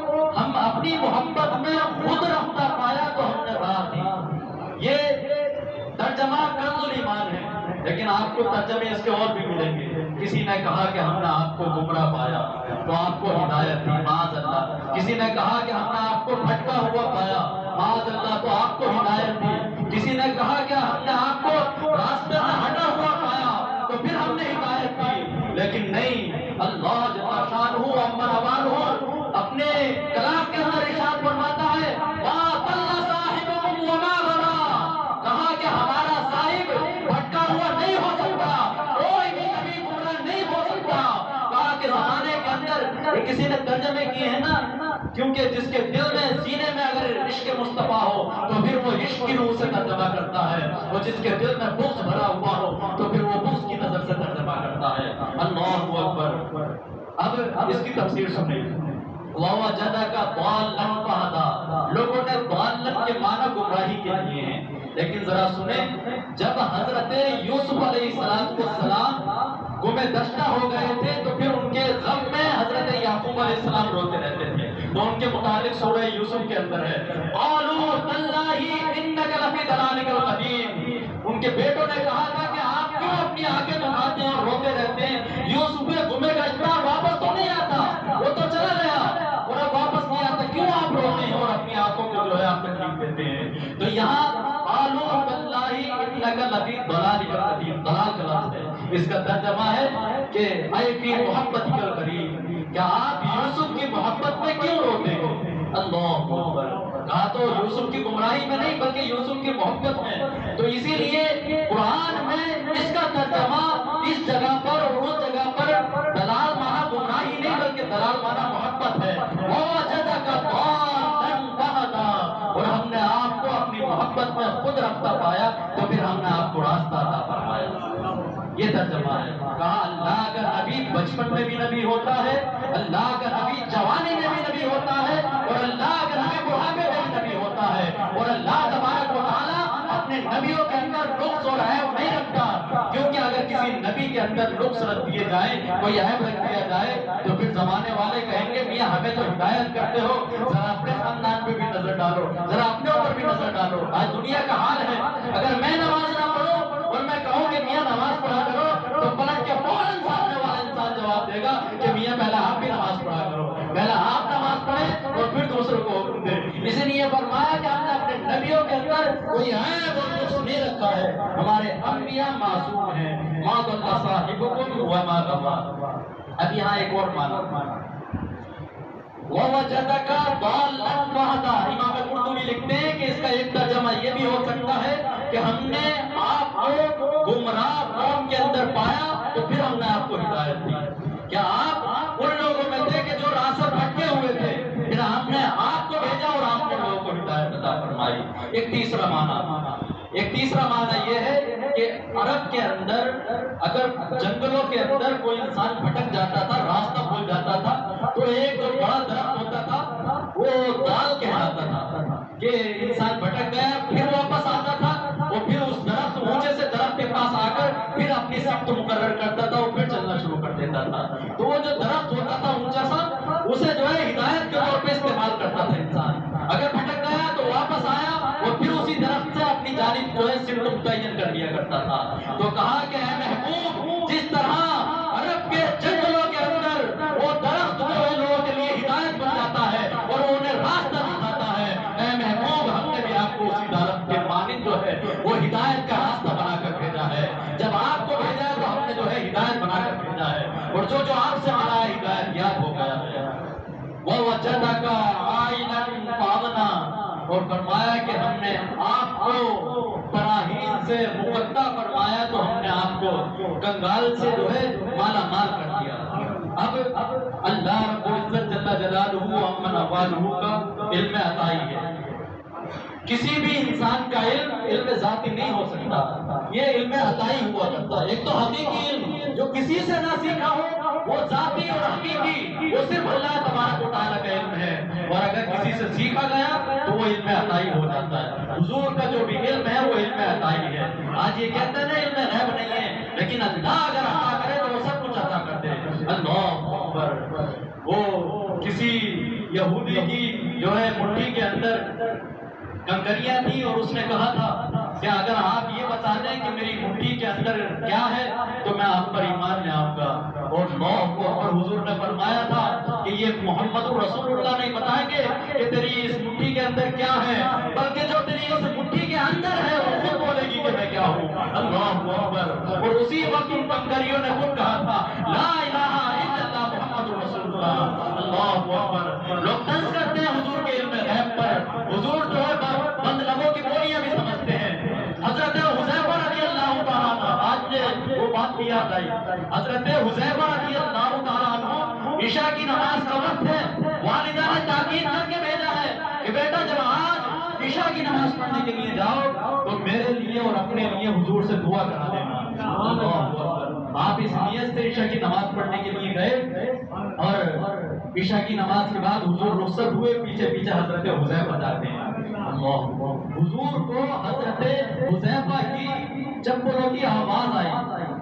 کو ہم اپنی محبت میں خود رفتہ پایا تو ہم نے راہ دی۔ یہ ترجمہ کنز الایمان ہے، لیکن آپ کو ترجمے اس کے اور بھی ملیں گے۔ کسی نے کہا کہ ہم نے آپ کو گمراہ پایا تو آپ کو ہدایت دی، معاذ اللہ۔ کسی نے کہا کہ ہم نے آپ کو بھٹکا ہوا پایا، معاذ اللہ، تو آپ کو ہدایت دی۔ کسی نے کہا کہ ہم نے آپ کو راستے سے ہٹا ہوا پایا تو پھر ہم نے ہدایت دی، لیکن نہیں، اللہ جل شانہ عما نوالہ اپنے کلام کے اندر ارشاد فرماتا ہے ما ضل صاحبکم وما غویٰ۔ کہا کہ ہمارا صاحب بھٹکا ہوا نہیں ہو سکتا، کوئی بھی کبھی گمراہ نہیں ہو سکتا۔ کہا کہ زمانے کے اندر یہ کسی نے ترجمے کیے ہیں نا، کیونکہ جس کے دل میں سینے میں اگر عشق مصطفیٰ ہو تو پھر وہ عشق کی روح سے ترجمہ کرتا ہے، اور جس کے دل میں بغض بھرا ہوا ہو تو پھر وہ بغض کی نظر سے ترجمہ کرتا ہے۔ اللہ اکبر۔ اب اس کی تفسیر سنیں۔ وَوَجَدَكَ ضَالًّا فَهَدَىٰ۔ لوگوں نے ضالت کے معنی گمراہی کے لیے ہیں، لیکن ذرا سنیں، جب حضرت یوسف علیہ السلام گم دشتہ ہو گئے تھے تو پھر ان کے غم میں حضرت یعقوب علیہ السلام روتے رہتے تھے، تو ان کے متعلق سورہ یوسف کے اندر ہے قَالُوا تَاللَّهِ إِنَّكَ لَفِي ضَلَالِكَ الْقَدِيمِ۔ ان کے بیٹوں نے کہا تھا کہ آپ کیوں اپنی آنکھیں دکھاتے ہیں اور روتے رہتے ہیں؟ یوسف گم دشتہ واپس تو نہیں آتا، وہ تو چلا گیا اور اب واپس نہیں آتا، کیوں آپ روتے ہیں اور اپنی آنکھوں کو جو ہے آپ تکلیف دیتے ہیں؟ تو یہاں قَالُوا تَاللَّهِ إِنَّكَ لَفِي ضَلَالِكَ الْقَدِيمِ، ضلال کا لفظ ہے، اس کا ترجمہ ہے کہ اے فی محبتک القریب، کیا آپ یوسف کی محبت میں کیوں روتے ہیں؟ اللہ اکبر۔ کہا تو یوسف کی گمراہی میں نہیں بلکہ یوسف کی محبت میں، تو اسی لیے قرآن میں اس کا ترجمہ اس جگہ پر اور اس جگہ پر دلال معنی گمراہی نہیں بلکہ دلال معنی محبت ہے۔ وَوَجَدَكَ ضَالًّا فَهَدَىٰ۔ اور ہم نے آپ کو اپنی محبت میں خود رفتہ پایا تو پھر ہم نے آپ کو راستہ عطا فرمایا۔ یہ ترجمہ ہے۔ کہا اللہ کا نبی بچپن میں بھی نبی ہوتا ہے، اللہ کا نبی جوانی میں بھی نبی ہوتا ہے، اور اللہ کا نبی بڑھاپے میں بھی نبی ہوتا ہے، اور اللہ تبارک و تعالیٰ اپنے نبیوں کے اندر نقص اور عیب نہیں رکھتا، کیونکہ اگر کسی نبی کے اندر نقص رکھ دیے جائے، کوئی عیب رکھ دیا جائے تو پھر زمانے والے کہیں گے میاں ہمیں تو ہدایت کرتے ہو، ذرا اپنے خاندان پہ بھی نظر ڈالو، ذرا اپنے اوپر بھی نظر ڈالو۔ آج دنیا کا حال ہے، اگر میں نماز نہ پڑھوں اور میں کہوں کہ میاں نماز پڑھا کرو تو پلٹ کے فوراً سامنے والا انسان جواب دے گا کہ میاں پہلے آپ بھی نماز پڑھا کرو، پہلے آپ نماز پڑھیں اور پھر دوسروں کو حکم دیں۔ اس لیے فرمایا کہ ہم نے اپنے نبیوں کے اندر کوئی عیب اور نقص نہیں رکھا ہے، ہمارے انبیاء معصوم ہیں۔ مَا ضَلَّ صَاحِبُكُمْ وَمَا غَوَىٰ۔ اب یہاں ایک اور معنی وَوَجَدَكَ ضَالًّا فَهَدَىٰ۔ امام قرطبی لکھتے ہیں کہ اس کا ایک ترجمہ یہ بھی ہو سکتا ہے کہ ہم نے آپ کو گمراہ قوم کے اندر پایا تو پھر ہم نے آپ کو ہدایت دی۔ کیا آپ ان لوگوں میں تھے کہ جو راہ سے بھٹکے ہوئے تھے، پھر ہم نے آپ کو بھیجا اور آپ نے لوگوں کو ہدایت عطا فرمائی۔ ایک تیسرا معنی یہ ہے کہ عرب کے اندر اگر جنگلوں کے اندر کوئی انسان بھٹک جاتا تھا، راستہ بھول جاتا تھا، تو ایک جو بڑا درخت ہوتا تھا وہ دال کہلاتا تھا کہ انسان بھٹک گیا پھر واپس آتا تھا، وہ پھر اس درخت اونچے سے درخت کے پاس آ کر پھر اپنی سمت مقرر کرتا تھا اور پھر چلنا شروع کر دیتا تھا۔ تو وہ جو درخت ہوتا تھا اونچا سا، اسے جو ہے ہدایت کے طور پہ استعمال کرتا تھا انسان۔ اگر بھٹک گیا تو واپس آیا اور پھر اسی درخت سے اپنی جانب جو ہے سمت متعین کر لیا کرتا تھا۔ تو کہا کہ اے محبوب، جس طرح عرب کے جنگلوں کے اندر وہ درخت جو ہے لوگوں کے لیے ہدایت بن جاتا ہے اور وہ انہیں راستہ دکھاتا ہے، اے محبوب ہم نے بھی آپ کو اسی درخت کے مانند جو ہے وہ ہدایت کا راستہ بنا کر بھیجا ہے۔ جب آپ کو بھیجا ہے تو ہم نے جو ہے ہدایت بنا کر بھیجا ہے، اور جو آپ سے ملا ہے ہدایت یاب ہو گیا ہے۔ وَوَجَدَكَ عَائِلًا فَأَغْنَىٰ۔ اور فرمایا کہ ہم نے کنگال سے جو ہے مالا مال کر دیا۔ اب اللہ رب العزت جل جلالہ امن اوالہ کا علم عطائی ہے۔ کسی بھی انسان کا علم ذاتی نہیں ہو سکتا، یہ علم عطائی ہوا کرتا ہے۔ ایک تو حقیقی علم جو کسی سے نہ سیکھا ہو، وہ ذاتی اور حقیقی وہ صرف اللہ تبارک و تعالیٰ کا علم ہے، اور اگر کسی سے سیکھا گیا تو وہ علم عطائی ہو جاتا ہے۔ حضور کا جو بھی علم ہے وہ علم عطائی ہے۔ آج یہ کہتے ہیں نا علم غیب نہیں ہے، لیکن اللہ اگر عطا کرے تو وہ سب کچھ عطا کر دے۔ اللہ اکبر۔ وہ کسی یہودی کی جو ہے مٹھی کے اندر کنکریاں تھی، اور اس نے کہا تھا کہ اگر آپ یہ بتا دیں کہ میری مٹھی کے اندر کیا ہے تو میں آپ پر ایمان لے آؤں گا۔ اور حضور نے فرمایا تھا کہ یہ محمد رسول اللہ نہیں بتائیں گے کہ تیری اس مٹھی کے اندر کیا ہے، بلکہ جو تیری اس مٹھی کے اندر ہے وہ خود بولے گی کہ میں کیا ہوں۔ اللہ اکبر۔ اور اسی وقت ان کنکریوں نے خود کہا تھا لا الہ الا اللہ محمد رسول اللہ۔ اللہ اکبر۔ لوگ طنز کرتے ہیں حضور کے علم غیب پر۔ حضور جو ہے بند لبوں کی بولیاں بھی سمجھتے ہیں۔ حضرت حذیفہ رضی اللہ تعالیٰ عنہ، آج وہ بات بھی یاد آئی، حضرت حذیفہ رضی اللہ تعالیٰ عنہ عشاء کی نماز کا وقت ہے، والدہ نے تاکید کر کے بھیجا ہے کہ بیٹا جب آج عشاء کی نماز پڑھنے کے لیے جاؤ تو میرے لیے اور اپنے لیے حضور سے دعا کرا دینا۔ آپ اس نیت سے عشاء کی نماز پڑھنے کے لیے گئے، اور عشاء کی نماز کے بعد حضور رخصت ہوئے، پیچھے پیچھے حضرت حذیفہ جاتے ہیں۔ حضور کو حضرت حذیفہ کی چپلوں کی آواز آئی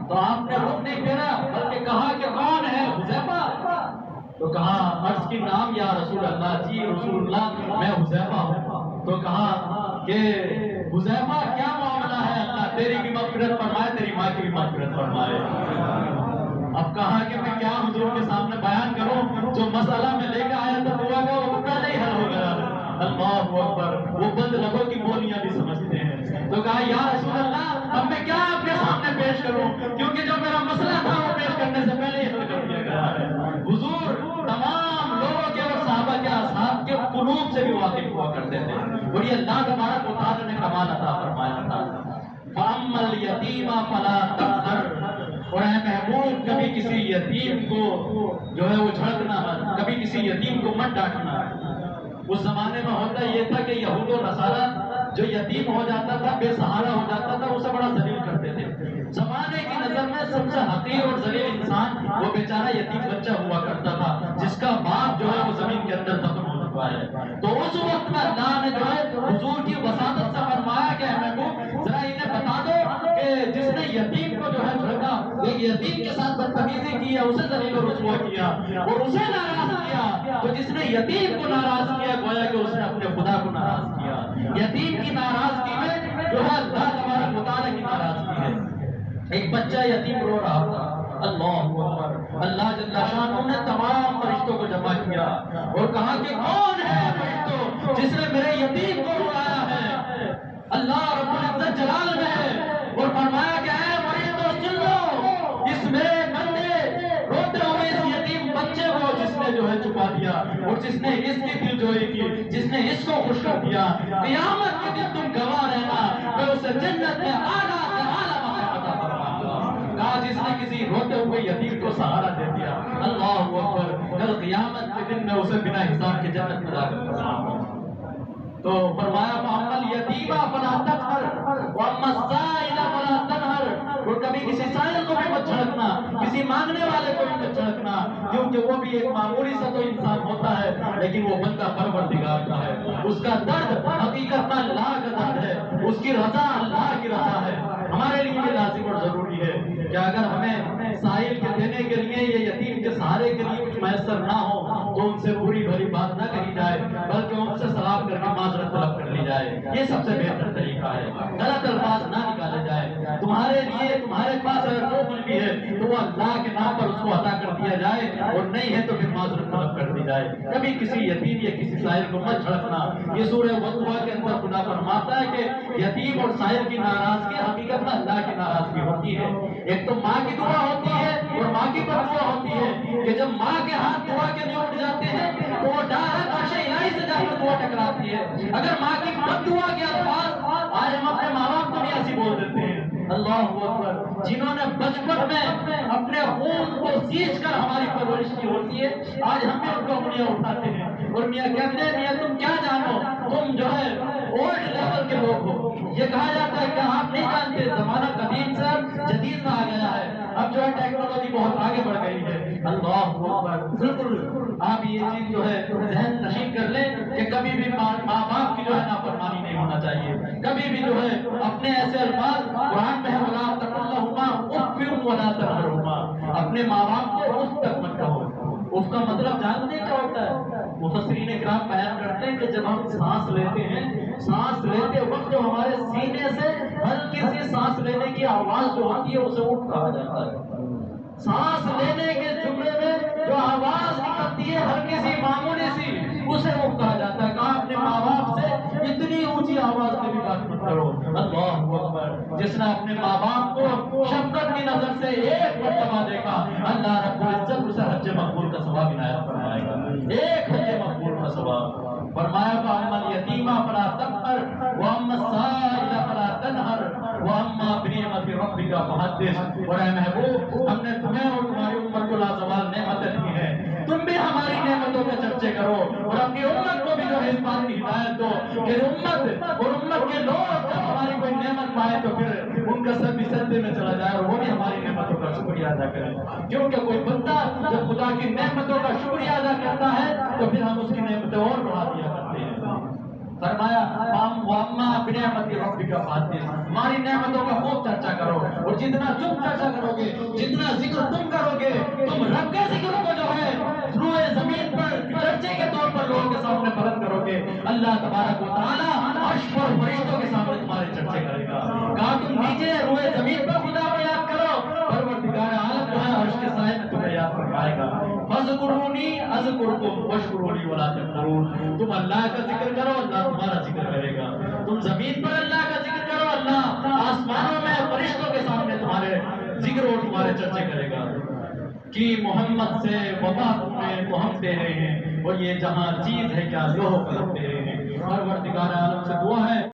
تو آپ نے رخ نہیں پھیرا، بلکہ کہا کہ کون ہے حذیفہ؟ تو کہا عرض کی نام یا رسول اللہ۔ جی رسول اللہ میں حذیفہ ہوں۔ تو کہا کہ حذیفہ کیا معاملہ ہے، اللہ تیری بھی مغفرت فرمائے، تیری ماں کی بھی مغفرت فرمائے۔ اب کہا کہ میں کیا حضور کے سامنے بیان کروں، جو مسئلہ میں لے کے آیا تو دعا کا وہ پتہ نہیں حل ہو گیا۔ اللہ اکبر۔ وہ بند لبوں کی بولیاں بھی سمجھتے ہیں۔ تو کہا یا رسول اللہ اب میں کیا آپ کے سامنے پیش کروں، کیونکہ جو میرا مسئلہ تھا وہ پیش کرنے سے پہلے ہی حل کر دیا گیا ہے۔ حضور تمام لوگوں کے اور صحابہ کے اصحاب کے قلوب سے بھی واقف ہوا کرتے تھے، اور یہ اللہ تبارک و تعالیٰ نے کمال عطا فرمایا تھا۔ فَأَمَّا الْيَتِيمَ فَلَا تَقْهَرْ۔ اور اے محبوب کبھی کسی یتیم کو جو ہے وہ جھڑکنا مت، کبھی کسی یتیم کو مت ڈانٹنا۔ اس زمانے میں ہوتا یہ تھا کہ یہود و نصارہ جو یتیم ہو جاتا تھا، بے سہارا ہو جاتا تھا، اسے بڑا ذلیل کرتے تھے۔ زمانے کی نظر میں سب سے حقیر اور ذلیل انسان وہ بیچارہ یتیم بچہ ہوا کرتا تھا جس کا باپ جو ہے وہ زمین کے اندر دفن ہو چکا ہے۔ تو اس وقت میں اللہ نے جو ہے حضور کی وساطت سے فرمایا کہ محبوب ذرا انہیں بتا دو کہ جس نے یتیم کو جو ہے جھڑکا، ایک یتیم کے ساتھ بدتمیزی کی ہے، اسے ذلیل و رسوا کیا اور اسے ناراض کیا، تو جس نے یتیم کو ناراض کیا گویا کہ اس نے اپنے خدا کو ناراض کیا۔ یتیم کی ناراضگی میں جو ہے اللہ تبارک و تعالیٰ کی ناراضگی ہے۔ ایک بچہ یتیم رو رہا تھا، اللہ اکبر۔ اللہ جل شانہ نے تمام فرشتوں کو جمع کیا اور کہا کہ کون ہے فرشتوں جس نے میرے یتیم کو رلایا ہے؟ اللہ رب العزت جلال میں ہے، اور فرمایا کہ اے فرشتوں سن لو، اس میرے بندے روتے ہوئے اس یتیم بچے کو جس نے جو ہے چھپا دیا اور جس نے اس کی دل جوئی کی، جس نے اس کو خوش کر دیا، قیامت کے دن تم گواہ رہنا، میں اسے جنت میں اعلیٰ سے اعلیٰ مقام عطا فرماؤں گا۔ کہا جس نے کسی روتے ہوئے یتیم کو سہارا دے دیا، اللہ اکبر، کل قیامت کے دن میں اسے بنا حساب کے جنت میں داخل کراؤں گا۔ تو فرمایا فَأَمَّا الْيَتِيمَ فَلَا تَقْهَرْ وَأَمَّا السَّائِلَ فَلَا تَنْهَرْ۔ اور کبھی کسی سائل کو بھی مت جھڑکنا، کسی مانگنے والے کو بھی مت جھڑکنا، کیونکہ وہ بھی ایک معمولی سا تو انسان ہوتا ہے، لیکن وہ بندہ پروردگار کا ہے۔ اس کا درد حقیقت میں اللہ کا درد ہے، اس کی رضا اللہ کی رضا ہے۔ ہمارے لیے یہ لازم اور ضروری ہے کہ اگر ہمیں سائل کے دینے کے لیے یا یتیم کے سہارے کے لیے کچھ میسر نہ ہو تو ان سے بری بھلی بات نہ کہی جائے، بلکہ ان سے سلام کر کے معذرت طلب کر لی جائے۔ یہ سب سے بہتر طریقہ ہے۔ غلط الفاظ نہ نکالے جائے۔ تمہارے لیے تمہارے پاس اگر جو کچھ بھی ہے تو وہ اللہ کے نام پر اس کو عطا کر دیا جائے، اور نہیں ہے تو پھر معذرت طلب کر دی جائے۔ کبھی کسی یتیم یا کسی سائل کو مت جھڑکنا۔ یہ سورہ وضوح کے اندر خدا فرماتا ہے کہ یتیم اور سائل کی ناراضگی حقیقت میں اللہ کی ناراضگی ہوتی ہے۔ ایک تو ماں کی دعا ہوتی ہے اور ماں کی بددعا ہوتی ہے کہ جب ماں کے ہاتھ دعا کے لیے اٹھ جاتے ہیں تو وہ ڈائریکٹ عرش الہی سے جا کر دعا ٹکراتی ہے۔ اگر ماں کی بددعا کے الفاظ آج ہم اپنے ماں باپ کو بھی ایسی بول دیتے ہیں، اللہ اکبر، جنہوں نے بچپن میں اپنے خون کو سینچ کر ہماری پرورش کی ہوتی ہے، آج ہم بھی ان کو انگلیاں اٹھاتے ہیں اور میاں کہتے ہیں میاں تم کیا جانو، تم جو ہے اولڈ لیول کے لوگ ہو۔ یہ کہا جاتا ہے کہ آپ نہیں جانتے، زمانہ قدیم سے جدید میں آ گیا ہے، اب جو ہے ٹیکنالوجی بہت آگے بڑھ گئی ہے۔ اللہ اکبر، بالکل آپ یہ چیز جو ہے ذہن نشین کر لیں کہ کبھی بھی ماں باپ کی جو ہے نافرمانی نہیں ہونا چاہیے، کبھی بھی جو ہے اپنے ایسے الفاظ قرآن میں ہے وَلَا تَقُلْ لَهُمَا اُفٍّ وَلَا تَنْهَرْهُمَا، اپنے ماں باپ کو اف تک مت کہو۔ اس کا مطلب جانتے کیا ہوتا ہے؟ مفسرین کرام بیان کرتے ہیں کہ جب ہم سانس لیتے ہیں، سانس لیتے وقت جو ہمارے سینے سے ہلکی سی سانس لینے کی آواز جو ہوتی ہے اسے اٹھ کہا جاتا ہے۔ سانس لینے کے جملے میں جو آواز نکلتی ہے ہلکی سی معمولی سی، اسے اٹھ کہا جاتا ہے۔ کہا اپنے ماں باپ سے اتنی اونچی آواز میں بھی بات مت کرو۔ اللہ اکبر، جس نے اپنے ماں باپ کو شفقت کی نظر سے ایک مرتبہ دیکھا، اللہ رب العزت اسے حج مقبول کا ثواب عنایت فرمائے گا، ایک حج مقبول کا ثواب۔ فرمایا فَأَمَّا الْيَتِيمَ فَلَا تَقْهَرْ وَأَمَّا السَّائِلَ فَلَا تَنْهَرْ وَأَمَّا بِنِعْمَةِ رَبِّكَ فَحَدِّثْ۔ اور اے محبوب، ہم نے تمہیں اور تمہاری امت کو لازوال نعمتیں دی ہیں، تم بھی ہماری نعمتوں کے چرچے کرو اور اپنی امت کو بھی جو ہے اس بات کی ہدایت دو کہ امت اور امت کے لوگ جب ہماری کوئی نعمت پائے تو پھر ان کا سر بھی سجدے میں چلا جائے اور وہ بھی ہماری نعمتوں کا شکریہ ادا کرے، کیونکہ کوئی بندہ جب خدا کی نعمتوں کا شکریہ ادا کرتا ہے تو پھر ہم اس کی نعمتیں اور بڑھا دیا کرتے ہیں۔ فرمایا وَأَمَّا بِنِعْمَةِ رَبِّكَ فَحَدِّثْ، ہماری نعمتوں کا خوب چرچا کرو، اور جتنا تم چرچا کرو گے، جتنا ذکر تم کرو گے، تم رب کے ذکر کو جو ہے روئے زمین پر چرچے کے طور پر لوگوں کے سامنے بلند کرو گے، اللہ تبارک و تعالیٰ عرش پر فرشتوں کے سامنے تمہارے چرچے کرے گا۔ کہا تم نیچے روئے زمین پر خدا کو یاد کرو، پروردگار عالم جو ہے عرش کے سائے میں تمہیں یاد فرمائے گا۔ فَاذْكُرُونِي أَذْكُرْكُمْ وَاشْكُرُوا لِي وَلَا تَكْفُرُونَ، تم اللہ کا ذکر کرو، اللہ تمہارا ذکر کرے گا، تم زمین پر اللہ کا ذکر کرو، اللہ آسمانوں میں فرشتوں کے سامنے تمہارے ذکر اور تمہارے چرچے کرے گا۔ کہ محمد سے وفا تمہیں تو ہم تیرے ہیں، اور یہ جہاں چیز ہے کیا لوہ قلم تیرے ہیں۔ پروردگار عالم سے دعا ہے